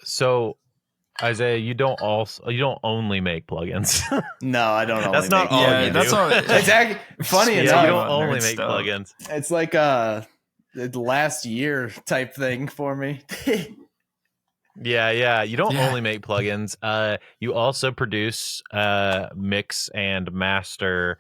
So Isaiah, you don't only make plugins. No, I don't only That's not make all Yeah, you that's do. all. It's actually funny Yeah, enough. you don't Nerd only make stuff. plugins. It's like the last year type thing for me. Yeah. You don't Yeah. only make plugins. You also produce, mix and master.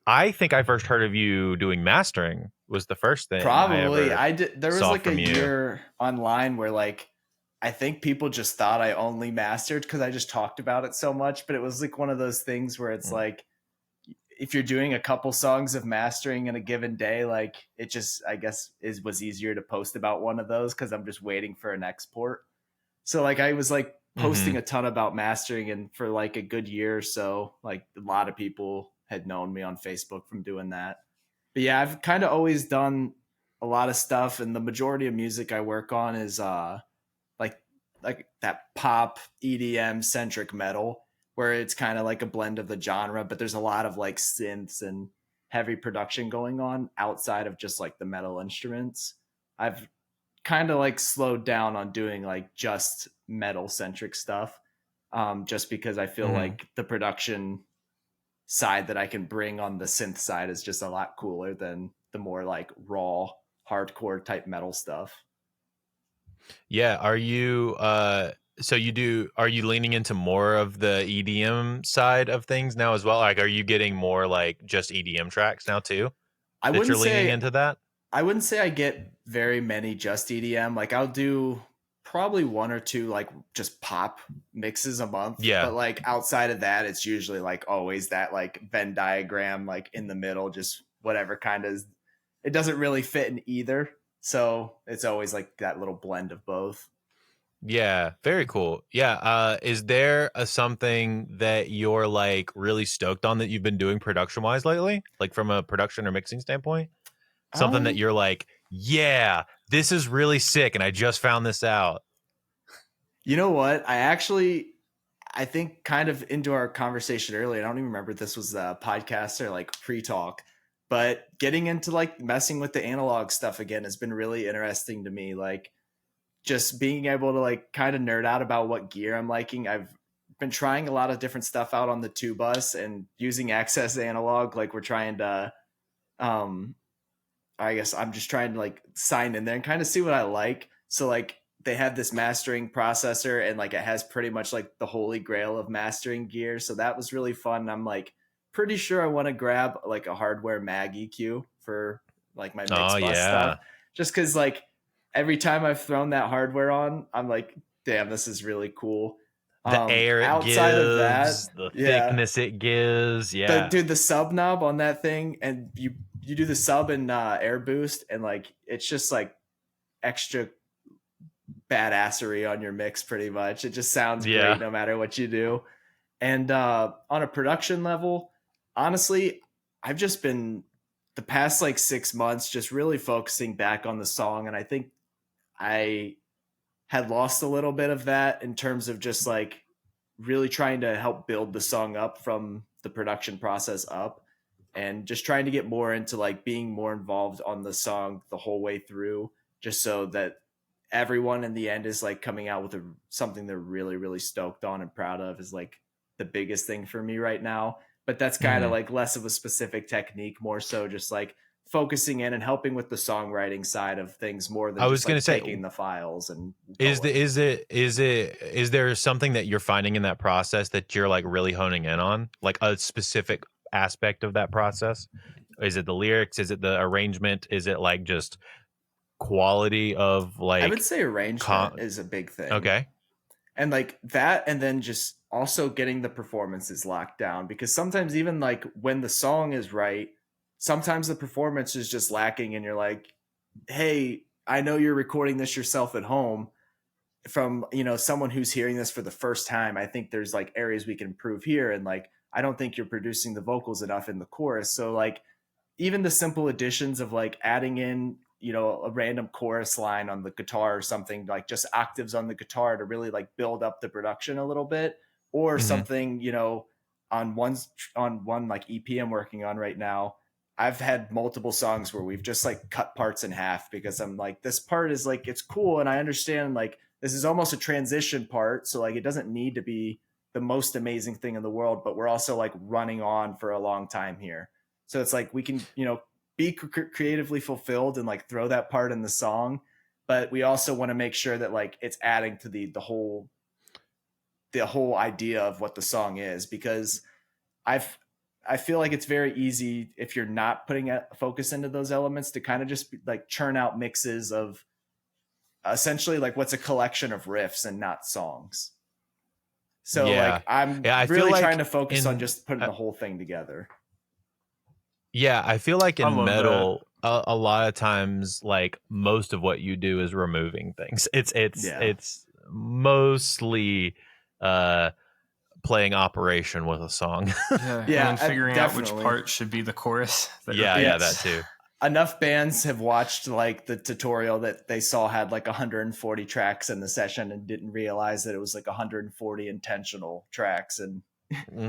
I think I first heard of you doing mastering was the first thing. Probably I did. There was saw like a from you. year online where like I think people just thought I only mastered because I just talked about it so much. But it was like one of those things where it's like if you're doing a couple songs of mastering in a given day, like it just I guess was easier to post about one of those because I'm just waiting for an export. So like I was like posting a ton about mastering, and for like a good year or so, like a lot of people had known me on Facebook from doing that. But yeah, I've kind of always done a lot of stuff, and the majority of music I work on is like that pop EDM centric metal, where it's kind of like a blend of the genre, but there's a lot of like synths and heavy production going on outside of just like the metal instruments. I've kind of like slowed down on doing like just metal centric stuff, just because I feel like the production side that I can bring on the synth side is just a lot cooler than the more like raw hardcore type metal stuff. Yeah. Are you are you leaning into more of the EDM side of things now as well? Like, are you getting more like just EDM tracks now too? I That wouldn't you're leaning say into that? I wouldn't say I get very many just EDM. Like I'll do probably one or two like just pop mixes a month. Yeah. But like outside of that, it's usually like always that like Venn diagram, like in the middle, just whatever kind of it doesn't really fit in either. So it's always like that little blend of both. Yeah, very cool. Yeah, is there something that you're like really stoked on that you've been doing production wise lately, like from a production or mixing standpoint? Something that you're like, yeah, this is really sick, and I just found this out. You know what? I think kind of into our conversation earlier, I don't even remember if this was a podcast or like pre-talk, but getting into like messing with the analog stuff again has been really interesting to me. Like just being able to like kind of nerd out about what gear I'm liking. I've been trying a lot of different stuff out on the 2-bus and using Access Analog. Like we're trying to, I guess I'm just trying to like sign in there and kind of see what I like. So like they have this mastering processor and like it has pretty much like the holy grail of mastering gear. So that was really fun. I'm like pretty sure I want to grab like a hardware mag EQ for like my mix bus stuff. Just because like every time I've thrown that hardware on, I'm like, damn, this is really cool. The air it outside gives, of that, the thickness it gives. Yeah. The sub knob on that thing, and you do the sub and air boost, and like it's just like extra badassery on your mix pretty much. It just sounds great no matter what you do. And on a production level, honestly, I've just been the past like 6 months just really focusing back on the song, and I think I had lost a little bit of that in terms of just like really trying to help build the song up from the production process up, and just trying to get more into like being more involved on the song the whole way through, just so that everyone in the end is like coming out with something they're really, really stoked on and proud of is like the biggest thing for me right now. But that's kind of like less of a specific technique, more so just like focusing in and helping with the songwriting side of things more than just like taking the files. And is there something that you're finding in that process that you're like really honing in on, like a specific aspect of that process? Is it the lyrics? Is it the arrangement? Is it like just quality of like? I would say arrangement is a big thing. Okay. And like that, and then just also getting the performances locked down, because sometimes even like when the song is right, sometimes the performance is just lacking, and you're like, hey, I know you're recording this yourself at home. From, you know, someone who's hearing this for the first time, I think there's like areas we can improve here, and like I don't think you're producing the vocals enough in the chorus. So like even the simple additions of like adding in, you know, a random chorus line on the guitar or something, like just octaves on the guitar to really like build up the production a little bit, or something, you know, on one like EP I'm working on right now. I've had multiple songs where we've just like cut parts in half because I'm like, this part is like, it's cool, and I understand like this is almost a transition part. So like, it doesn't need to be the most amazing thing in the world, but we're also like running on for a long time here. So it's like, we can, be creatively fulfilled and like throw that part in the song, but we also want to make sure that like it's adding to the whole idea of what the song is, because I feel like it's very easy, if you're not putting a focus into those elements, to kind of just like churn out mixes of essentially like what's a collection of riffs and not songs. So like, I'm really trying to focus on just putting the whole thing together. Yeah, I feel like in metal, that. a lot of times, like most of what you do is removing things. It's mostly playing operation with a song. Yeah, and figuring out which part should be the chorus. That too. Enough bands have watched like the tutorial that they saw had like 140 tracks in the session and didn't realize that it was like 140 intentional tracks, and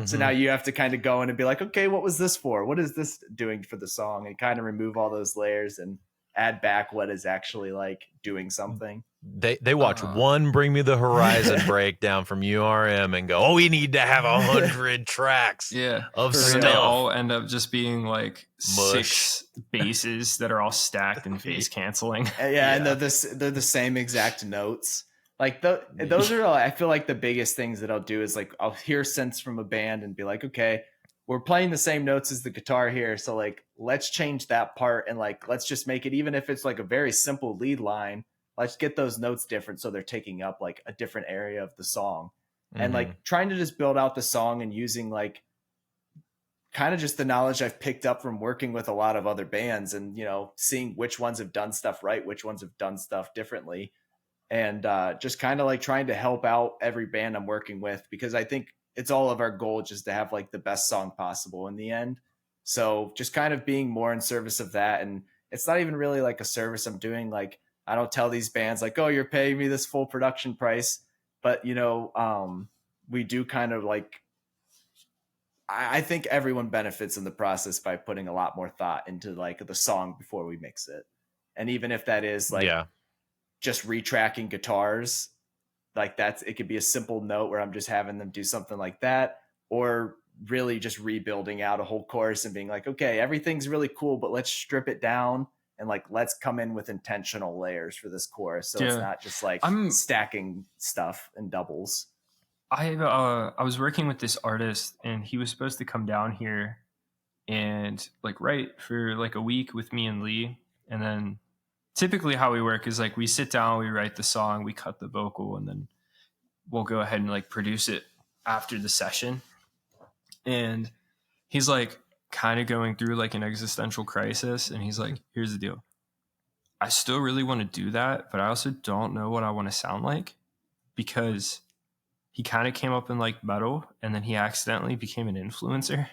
so now you have to kind of go in and be like, okay, what was this for? What is this doing for the song? And kind of remove all those layers and add back what is actually like doing something. They watch one Bring Me the Horizon breakdown from URM and go, oh, we need to have 100 tracks of stuff. They all end up just being like mush. 6 basses that are all stacked and phase canceling. And they're the same exact notes. Like those are, I feel like the biggest things that I'll do is like, I'll hear synths from a band and be like, okay, we're playing the same notes as the guitar here. So like, let's change that part. And like, let's just make it, even if it's like a very simple lead line, let's get those notes different. So they're taking up like a different area of the song, and like trying to just build out the song and using like kind of just the knowledge I've picked up from working with a lot of other bands, and, seeing which ones have done stuff right, which ones have done stuff differently. And just kind of like trying to help out every band I'm working with, because I think it's all of our goal just to have like the best song possible in the end. So just kind of being more in service of that. And it's not even really like a service I'm doing. Like, I don't tell these bands like, oh, you're paying me this full production price. But, we do kind of like, I think everyone benefits in the process by putting a lot more thought into like the song before we mix it. And even if that is like, just retracking guitars, like it could be a simple note where I'm just having them do something like that, or really just rebuilding out a whole chorus and being like, okay, everything's really cool, but let's strip it down and like, let's come in with intentional layers for this chorus. So it's not just like stacking stuff and doubles. I was working with this artist, and he was supposed to come down here and like write for like a week with me and Lee. And then typically how we work is like, we sit down, we write the song, we cut the vocal, and then we'll go ahead and like produce it after the session. And he's like kind of going through like an existential crisis. And he's like, here's the deal. I still really want to do that, but I also don't know what I want to sound like, because he kind of came up in like metal, and then he accidentally became an influencer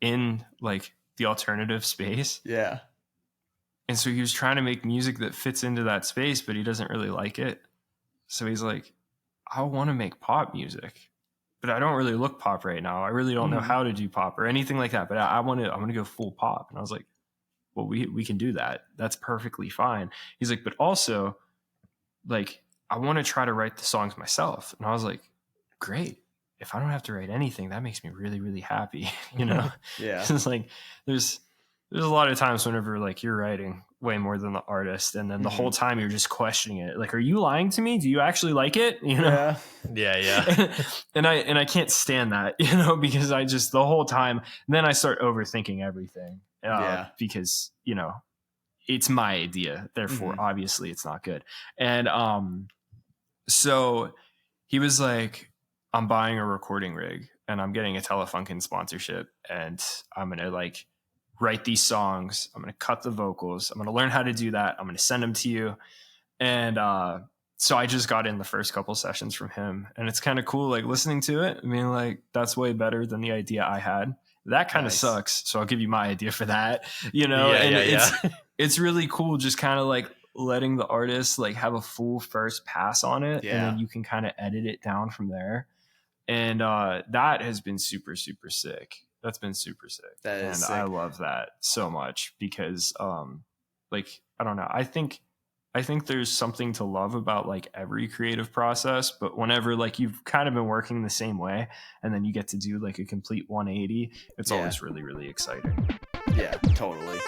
in like the alternative space. Yeah. And so he was trying to make music that fits into that space, but he doesn't really like it. So he's like, I want to make pop music, but I don't really look pop right now. I really don't know how to do pop or anything like that, but I want to go full pop. And I was like, well, we can do that. That's perfectly fine. He's like, but also like, I want to try to write the songs myself. And I was like, great. If I don't have to write anything, that makes me really, really happy. Yeah. It's like, there's a lot of times whenever like you're writing way more than the artist, and then the whole time you're just questioning it. Like, are you lying to me? Do you actually like it? Yeah. And I can't stand that, because I just, the whole time, then I start overthinking everything. Because, it's my idea. Therefore, obviously it's not good. And, so he was like, I'm buying a recording rig and I'm getting a Telefunken sponsorship, and I'm going to like write these songs. I'm going to cut the vocals. I'm going to learn how to do that. I'm going to send them to you. And so I just got in the first couple sessions from him, and it's kind of cool, like listening to it. I mean, like, that's way better than the idea I had. That kind of sucks. So I'll give you my idea for that, It's really cool just kind of like letting the artist like have a full first pass on it. And then you can kind of edit it down from there. And that has been super, super sick. That's been super sick. That is sick. I love that so much because, like, I don't know. I think I think there's something to love about like every creative process, but whenever like you've kind of been working the same way and then you get to do like a complete 180, it's always really, really exciting. Yeah, totally.